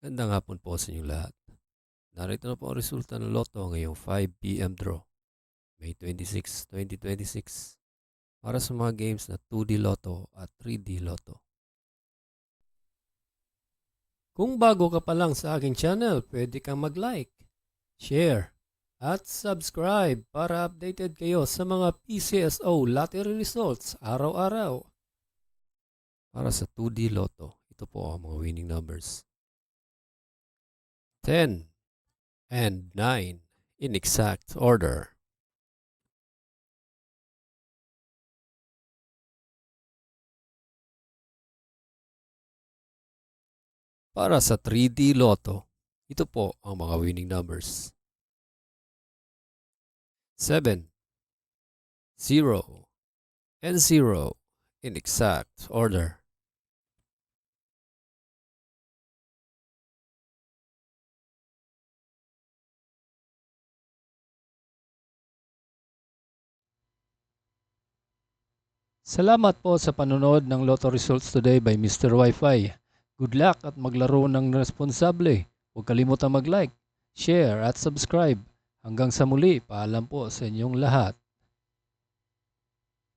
Magandang hapon po sa inyong lahat. Narito na po ang resulta ng Lotto ngayong 5 p.m. draw, May 26, 2026 para sa mga games na 2D Lotto at 3D Lotto. Kung bago ka pa lang sa aking channel, pwede kang mag-like, share, at subscribe para updated kayo sa mga PCSO lottery results araw-araw. Para sa 2D Lotto, ito po ang mga winning numbers. 10 and 9 in exact order. Para sa 3D Lotto, ito po ang mga winning numbers. 7, 0, and 0 in exact order. Salamat po sa panonood ng Lotto Results Today by Mr. Wi-Fi. Good luck at maglaro ng responsable. Huwag kalimutang mag-like, share at subscribe. Hanggang sa muli, paalam po sa inyong lahat.